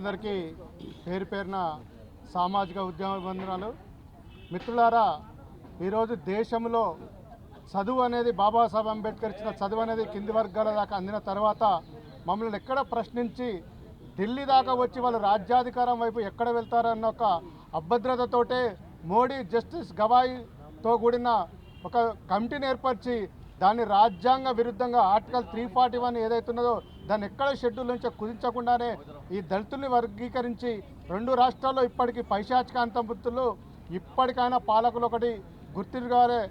మిత్రులందరికీ పేరు పేరున సామాజిక ఉద్యమ వందనాలు. మిత్రులారా, ఈరోజు దేశంలో చదువు అనేది బాబాసాహెబ్ అంబేద్కర్ ఇచ్చిన చదువు అనేది కింది వర్గాల దాకా అందిన తర్వాత మమ్మల్ని ఎక్కడ ప్రశ్నించి ఢిల్లీ దాకా వచ్చి వాళ్ళు రాజ్యాధికారం వైపు ఎక్కడ వెళ్తారన్న ఒక అభద్రతతోటే మోడీ జస్టిస్ గవాయితో కూడిన ఒక కమిటీని ఏర్పరిచి దాన్ని రాజ్యాంగ విరుద్ధంగా ఆర్టికల్ 341 ఏదైతున్నదో దాన్ని ఎక్కడ షెడ్యూల్ నుంచి కుదించకుండానే ఈ దళితుల్ని వర్గీకరించి 2 రాష్ట్రాల్లో ఇప్పటికీ పైశాచికాంతం వృత్తులు ఇప్పటికైనా పాలకులు ఒకటి గుర్తిరగాలి.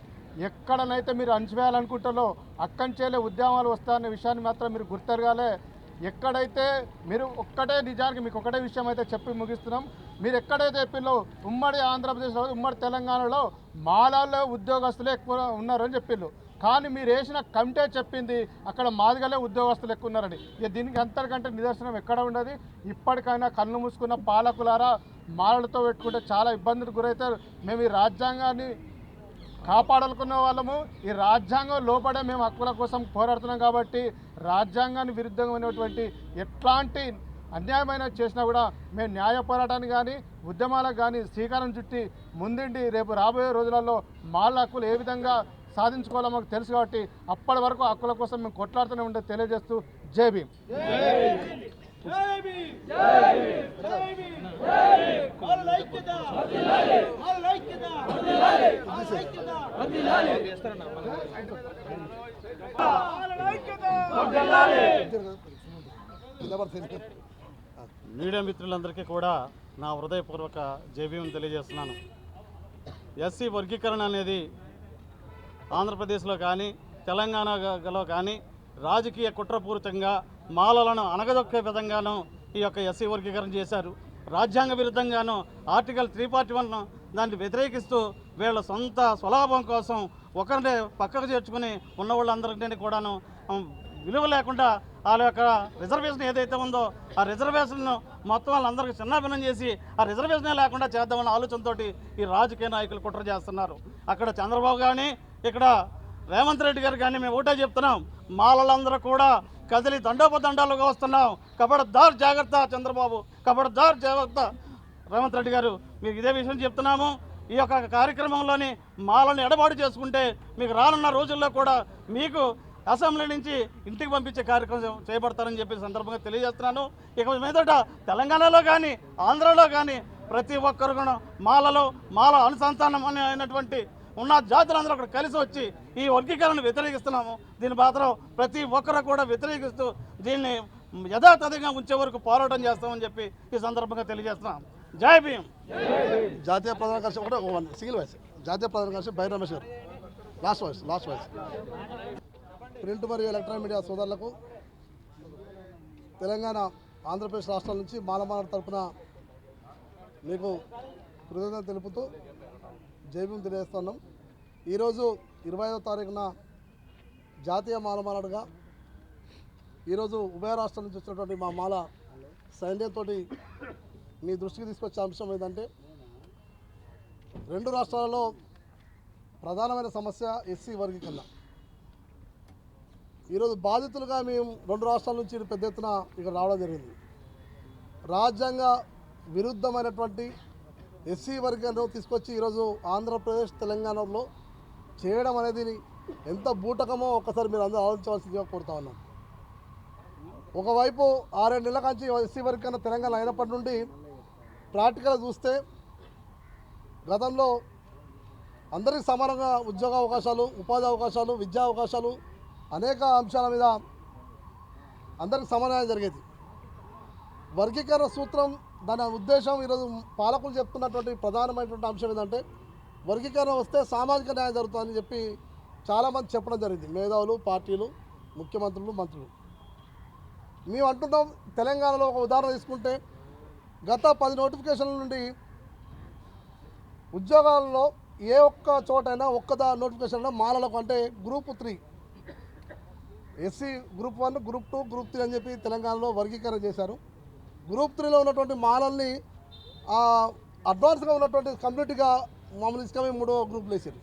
ఎక్కడనైతే మీరు అణచివేయాలనుకుంటారో అక్కంచేలే ఉద్యమాలు వస్తాయనే విషయాన్ని మాత్రం మీరు గుర్తెరగాలి. ఎక్కడైతే మీరు ఒక్కటే నిజానికి మీకు ఒకటే విషయం అయితే చెప్పి ముగిస్తున్నాం. మీరు ఎక్కడైతే చెప్పిందో ఉమ్మడి ఆంధ్రప్రదేశ్లో ఉమ్మడి తెలంగాణలో మాలాల్లో ఉద్యోగస్తులే ఎక్కువ ఉన్నారని చెప్పిండ్రు. కానీ మీరు వేసిన కమిటీ చెప్పింది అక్కడ మాదిగలే ఉద్యోగస్తులు ఎక్కువ ఉన్నారని. ఇక దీనికి అంతకంటే నిదర్శనం ఎక్కడ ఉండదు. ఇప్పటికైనా కళ్ళు మూసుకున్న పాలకులారా మాలలతో పెట్టుకుంటే చాలా ఇబ్బందులకు గురవుతారు. మేము ఈ రాజ్యాంగాన్ని కాపాడాలనుకున్న వాళ్ళము, ఈ రాజ్యాంగం లోపడే మేము హక్కుల కోసం పోరాడుతున్నాం. కాబట్టి రాజ్యాంగాన్ని విరుద్ధంగా ఉన్నటువంటి ఎట్లాంటి అన్యాయమైన చేసినా కూడా మేము న్యాయ పోరాటాన్ని కానీ ఉద్యమాలకు కానీ శ్రీకారం చుట్టి ముందుండి రేపు రాబోయే రోజులలో మాల హక్కులు ఏ విధంగా సాధించుకోవాలో మాకు తెలుసు. కాబట్టి అప్పటి వరకు హక్కుల కోసం మేము కొట్లాడుతూనే ఉండే తెలియజేస్తూ జై భీమ్. మీడియా మిత్రులందరికీ కూడా నా హృదయపూర్వక జై భీమ్ తెలియజేస్తున్నాను. ఎస్సీ వర్గీకరణ అనేది ఆంధ్రప్రదేశ్లో కానీ తెలంగాణలో కానీ రాజకీయ కుట్రపూరితంగా మాలలను అణగదొక్కే విధంగానూ ఈ యొక్క ఎస్సీ వర్గీకరణ చేశారు. రాజ్యాంగ విరుద్ధంగానూ ఆర్టికల్ 341 దాన్ని వ్యతిరేకిస్తూ వీళ్ళ సొంత స్వలాభం కోసం ఒకరిని పక్కకు చేర్చుకుని ఉన్న వాళ్ళందరినీ కూడాను విలువ లేకుండా వాళ్ళ యొక్క రిజర్వేషన్ ఏదైతే ఉందో ఆ రిజర్వేషన్ను మొత్తం వాళ్ళందరికీ చిన్నాభిన్నం చేసి ఆ రిజర్వేషనే లేకుండా చేద్దామన్న ఆలోచనతో ఈ రాజకీయ నాయకులు కుట్ర చేస్తున్నారు. అక్కడ చంద్రబాబు కానీ ఇక్కడ రేవంత్ రెడ్డి గారు కానీ మేము ఒకటే చెప్తున్నాం, మాలలందరూ కూడా కదిలి దండోపదండాలుగా వస్తున్నాం. కబడ్దార్ జాగ్రత్త చంద్రబాబు, కబడ్దార్ జాగ్రత్త రేవంత్ రెడ్డి గారు. మీకు ఇదే విషయం చెప్తున్నాము. ఈ యొక్క కార్యక్రమంలోని మాలను ఎడబాటు చేసుకుంటే మీకు రానున్న రోజుల్లో కూడా మీకు అసెంబ్లీ నుంచి ఇంటికి పంపించే కార్యక్రమం చేపడతారని చెప్పి సందర్భంగా తెలియజేస్తున్నాను. ఇక మీదట తెలంగాణలో కానీ ఆంధ్రలో కానీ ప్రతి ఒక్కరు కూడా మాల అనుసంధానం అయినటువంటి ఉన్న జాతులందరూ అక్కడ కలిసి వచ్చి ఈ వర్గీకరణను వ్యతిరేకిస్తున్నాము. దీని మాత్రం ప్రతి ఒక్కరు కూడా వ్యతిరేకిస్తూ దీన్ని యథాతథంగా ఉంచే వరకు పోరాటం చేస్తామని చెప్పి ఈ సందర్భంగా తెలియజేస్తున్నాం. జై భీమ్. జాతీయ ప్రధాన కార్యదర్శి ఒకటే సింగిల్ వాయిస్. జాతీయ ప్రధాన కార్యదర్శి బై రమేష్ గారు లాస్ట్ వాయిస్. ప్రింట్ మరియు ఎలక్ట్రానిక్ మీడియా సోదరులకు తెలంగాణ ఆంధ్రప్రదేశ్ రాష్ట్రాల నుంచి మాలమాల తరఫున మీకు కృతజ్ఞత తెలుపుతూ జై భీమ్ తెలియజేస్తున్నాం. ఈరోజు 25వ తారీఖున జాతీయ మాలమాలడుగా ఈరోజు ఉభయ రాష్ట్రాల నుంచి వచ్చినటువంటి మా మాల సైన్యంతో మీ దృష్టికి తీసుకొచ్చే అంశం ఏంటంటే 2 రాష్ట్రాలలో ప్రధానమైన సమస్య ఎస్సీ వర్గీకరణ. ఈరోజు బాధితులుగా మేము 2 రాష్ట్రాల నుంచి పెద్ద ఎత్తున ఇక్కడ రావడం జరిగింది. రాజ్యాంగ విరుద్ధమైనటువంటి ఎస్సీ వర్గీకరణను తీసుకొచ్చి ఈరోజు ఆంధ్రప్రదేశ్ తెలంగాణలో చేయడం అనేది ఎంత బూటకమో ఒక్కసారి మీరు అందరూ ఆలోచించవలసిందిగా కోరుతా ఉన్నాం. ఒకవైపు 6-7 నెలల నుంచి ఎస్సీ వర్గీకరణ తెలంగాణ అయినప్పటి నుండి ప్రాక్టికల్గా చూస్తే గతంలో అందరికీ సమానంగా ఉద్యోగ అవకాశాలు, ఉపాధి అవకాశాలు, విద్యా అవకాశాలు అనేక అంశాల మీద అందరికీ సమానంగా జరిగేది. వర్గీకరణ సూత్రం దాని ఉద్దేశం ఈరోజు పాలకులు చెప్తున్నటువంటి ప్రధానమైనటువంటి అంశం ఏంటంటే వర్గీకరణ వస్తే సామాజిక న్యాయం జరుగుతుందని చెప్పి చాలామంది చెప్పడం జరిగింది. మేధావులు, పార్టీలు, ముఖ్యమంత్రులు, మంత్రులు. మేము అంటున్నాం, తెలంగాణలో ఒక ఉదాహరణ తీసుకుంటే గత 10 నోటిఫికేషన్ల నుండి ఉద్యోగాలలో ఏ ఒక్క చోటైనా ఒక్క నోటిఫికేషన్లో మాలలకు అంటే group 3 SC group 1, group 2, group 3 అని చెప్పి తెలంగాణలో వర్గీకరణ చేశారు. గ్రూప్ 3లో ఉన్నటువంటి మాలల్ని అడ్వాన్స్గా ఉన్నటువంటి కమ్యూనిటీగా మామూలు ఇసుకమే 3వ గ్రూపులు వేసారు.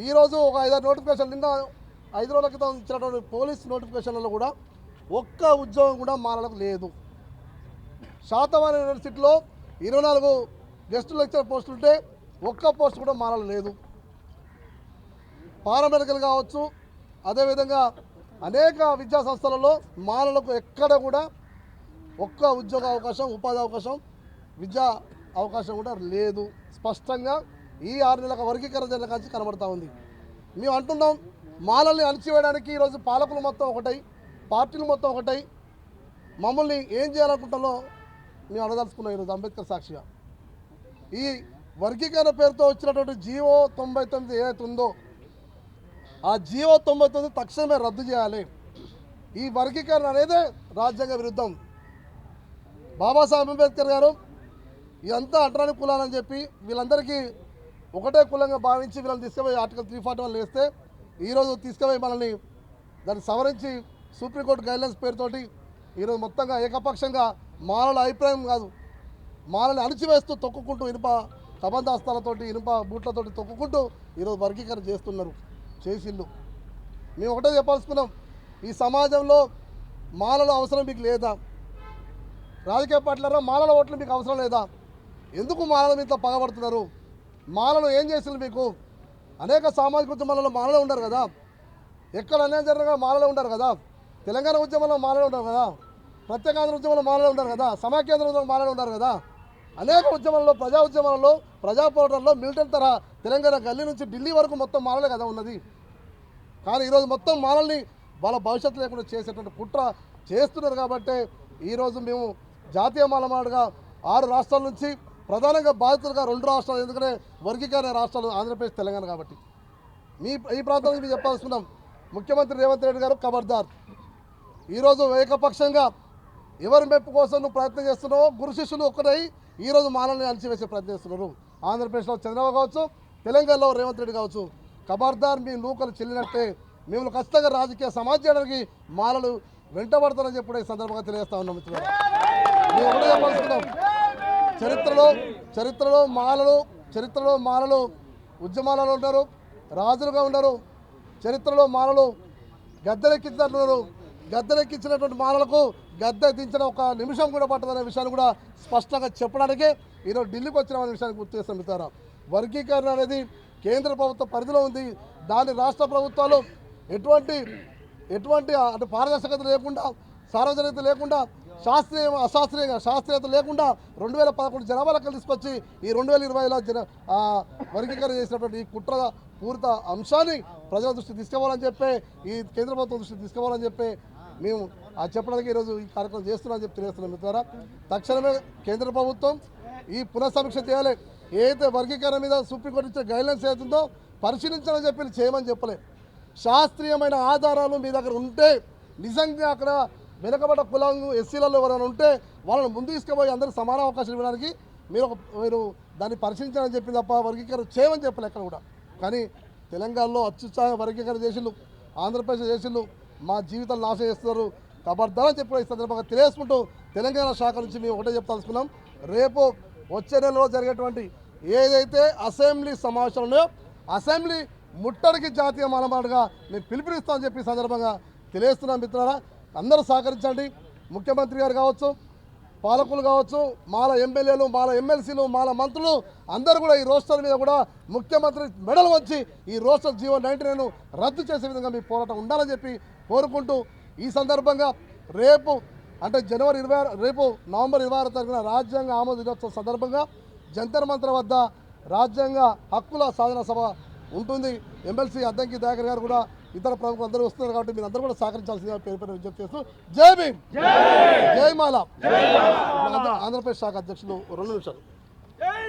ఈరోజు ఒక 5-6 నోటిఫికేషన్ నిన్న 5 రోజుల క్రితం ఇచ్చినటువంటి పోలీస్ నోటిఫికేషన్లలో కూడా ఒక్క ఉద్యోగం కూడా మాలలకు లేదు. శాతవాహన యూనివర్సిటీలో 24 గెస్ట్ లెక్చర్ పోస్టులు ఉంటే ఒక్క పోస్ట్ కూడా మారలు లేదు. పారామెడికల్ కావచ్చు, అదేవిధంగా అనేక విద్యా సంస్థలలో మాలలకు ఎక్కడ కూడా ఒక్క ఉద్యోగ అవకాశం, ఉపాధి అవకాశం, విద్యా అవకాశం కూడా లేదు. స్పష్టంగా ఈ 6 నెలల వర్గీకరణ జరిగిన కాంచి కనబడతా ఉంది. మేము అంటున్నాం, మాలల్ని అణచివేయడానికి ఈరోజు పాలకులు మొత్తం ఒకటై, పార్టీలు మొత్తం ఒకటై మమ్మల్ని ఏం చేయాలనుకుంటామో మేము అడదలుచుకున్నాం. ఈరోజు అంబేద్కర్ సాక్షిగా ఈ వర్గీకరణ పేరుతో వచ్చినటువంటి జీవో 99 ఏదైతే ఉందో ఆ జీవో 99 తక్షణమే రద్దు చేయాలి. ఈ వర్గీకరణ అనేది రాజ్యాంగ విరుద్ధం. బాబాసాహెబ్ అంబేద్కర్ గారు ఇదంతా అంటరాని కులాలని చెప్పి వీళ్ళందరికీ ఒకటే కులంగా భావించి వీళ్ళని తీసుకుపోయి ఆర్టికల్ 341 వేస్తే ఈరోజు తీసుకుపోయి మనల్ని దాన్ని సవరించి సుప్రీంకోర్టు గైడ్లైన్స్ పేరుతోటి ఈరోజు మొత్తంగా ఏకపక్షంగా మాలల అభిప్రాయం కాదు, మాలని అణిచివేస్తూ తొక్కుకుంటూ ఇనుప కబంధాస్తాలతోటి, ఇనుప బూట్లతోటి తొక్కుకుంటూ ఈరోజు వర్గీకరణ చేస్తున్నారు. చేసిళ్ళు. మేము ఒకటే చెప్పాల్సుకున్నాం, ఈ సమాజంలో మాలల అవసరం మీకు లేదా? రాజకీయ పార్టీలలో మాలల ఓట్లు మీకు అవసరం లేదా? ఎందుకు మాలల మీద పగబడుతున్నారు? మాలలు ఏం చేసిండ్రు మీకు? అనేక సామాజిక ఉద్యమాలలో మాలలు ఉండరు కదా, ఎక్కడ అన్యాయం జరగగా మాలలు ఉండరు కదా, తెలంగాణ ఉద్యమంలో మాలలు ఉండరు కదా, ప్రత్యేకాంధ్ర ఉద్యమంలో మాలలు ఉండరు కదా, సమాఖ్యాంధ్ర ఉద్యమంలో మాలలు ఉండరు కదా. అనేక ఉద్యమాలలో, ప్రజా ఉద్యమాలలో, ప్రజా పోరాటాల్లో మిలిటరీ తరహా తెలంగాణ గల్లీ నుంచి ఢిల్లీ వరకు మొత్తం మాలలే కదా ఉన్నది. కానీ ఈరోజు మొత్తం మాలల్ని వాళ్ళ భవిష్యత్తు లేకుండా చేసేటువంటి కుట్ర చేస్తున్నారు. కాబట్టి ఈరోజు మేము జాతీయ మాలమాడుగా 6 రాష్ట్రాల నుంచి ప్రధానంగా బాధితులుగా 2 రాష్ట్రాలు, ఎందుకంటే వర్గీకరణ రాష్ట్రాలు ఆంధ్రప్రదేశ్, తెలంగాణ. కాబట్టి ఈ ప్రాంతం నుంచి మేము చెప్పాల్సుకున్నాం, ముఖ్యమంత్రి రేవంత్ రెడ్డి గారు ఖబర్దార్. ఈరోజు ఏకపక్షంగా ఎవరి మెప్పు కోసం నువ్వు ప్రయత్నం చేస్తున్నావో గురు శిష్యులు ఒక్కరై ఈరోజు మాలల్ని అణచివేసే ప్రయత్నం చేస్తున్నారు. ఆంధ్రప్రదేశ్లో చంద్రబాబు కావచ్చు, తెలంగాణలో రేవంత్ రెడ్డి కావచ్చు. ఖబర్దార్, మీ నూకలు చెల్లినట్టే మేము ఖచ్చితంగా రాజకీయ సమాజ్ చేయడానికి మాలలు వెంటబడతారని చెప్పి ఈ సందర్భంగా తెలియజేస్తా ఉన్నాం. మిత్రులు, మేము ఒకటే చెప్పాల్సుకున్నాం, చరిత్రలో మాలలు ఉద్యమాలలో ఉన్నారు, రాజులుగా ఉన్నారు. చరిత్రలో మాలలు గద్దెలెక్కించినట్లున్నారు. గద్దెలెక్కించినటువంటి మాలలకు గద్దె దించడం ఒక నిమిషం కూడా పట్టదనే విషయాన్ని కూడా స్పష్టంగా చెప్పడానికే ఈరోజు ఢిల్లీకి వచ్చిన విషయాన్ని గుర్తు చేస్తాం. మిత్రులారా, వర్గీకరణ అనేది కేంద్ర ప్రభుత్వ పరిధిలో ఉంది. దాన్ని రాష్ట్ర ప్రభుత్వాలు ఎటువంటి అంటే పారదర్శకత లేకుండా, సార్వజనికత లేకుండా, శాస్త్రీయత లేకుండా 2011 జనాభా లెక్కలు తీసుకొచ్చి ఈ 2020లో వర్గీకరణ చేసినటువంటి ఈ కుట్ర పూర్త అంశాన్ని ప్రజల దృష్టికి తీసుకుపోవాలని చెప్పి, ఈ కేంద్ర ప్రభుత్వం దృష్టికి తీసుకుపోవాలని చెప్పి మేము చెప్పడానికి ఈరోజు ఈ కార్యక్రమం చేస్తున్నామని చెప్పి తెలియజేస్తున్నాం. మిత్రులారా, తక్షణమే కేంద్ర ప్రభుత్వం ఈ పునఃసమీక్ష చేయాలి. ఏదైతే వర్గీకరణ మీద సుప్రీంకోర్టు ఇచ్చే గైడ్లైన్స్ ఏదైతుందో పరిశీలించాలని చెప్పి చేయమని చెప్పలే. శాస్త్రీయమైన ఆధారాలు మీ దగ్గర ఉంటే, నిజంగా అక్కడ వెనుకబడ్డ కులం ఎస్సీలలో ఎవరైనా ఉంటే వాళ్ళని ముందు తీసుకుపోయి అందరికీ సమాన అవకాశం ఇవ్వడానికి మీరు దాన్ని పరిశీలించాలని చెప్పింది తప్ప వర్గీకరణ చేయమని చెప్పలే ఎక్కడ కూడా. కానీ తెలంగాణలో అత్యుత్సాహ వర్గీకరణ చేసిళ్ళు, ఆంధ్రప్రదేశ్ చేసిళ్ళు, మా జీవితాలు నాశనం చేస్తున్నారు. ఖబర్దారని చెప్పి ఈ సందర్భంగా తెలియజేసుకుంటూ తెలంగాణ శాఖ నుంచి మేము ఒకటే చెప్తాల్సుకున్నాం, రేపు వచ్చే నెలలో జరిగేటువంటి ఏదైతే అసెంబ్లీ సమావేశాలు ఉన్నాయో అసెంబ్లీ ముట్టడికి జాతీయ మాలమాటగా మేము పిలుపునిస్తామని చెప్పి సందర్భంగా తెలియజేస్తున్నాం. మిత్రులారా, అందరూ సహకరించండి. ముఖ్యమంత్రి గారు కావచ్చు, పాలకులు కావచ్చు, మాల ఎమ్మెల్యేలు, మాల ఎమ్మెల్సీలు, మాల మంత్రులు అందరూ కూడా ఈ రోస్టర్ మీద కూడా ముఖ్యమంత్రి మెడలు వచ్చి ఈ రోస్టర్ జీవో 99 రద్దు చేసే విధంగా మీ పోరాటం ఉండాలని చెప్పి కోరుకుంటూ ఈ సందర్భంగా రేపు అంటే రేపు నవంబర్ 26 తారీఖున రాజ్యాంగ ఆమోద దినోత్సవం సందర్భంగా జంతర్ మంతర్ వద్ద రాజ్యాంగ హక్కుల సాధన సభ ఉంటుంది. ఎమ్మెల్సీ అద్దంకి దయాకర్ గారు కూడా ఇతర ప్రముఖులు అందరూ వస్తున్నారు. కాబట్టి మీరు అందరూ కూడా సహకరించాల్సిందిగా పేరు విజ్ఞప్తి చేస్తూ జై భీమ్, జై మాల. ఆంధ్రప్రదేశ్ శాఖ అధ్యక్షులు 2 నిమిషాలు. జై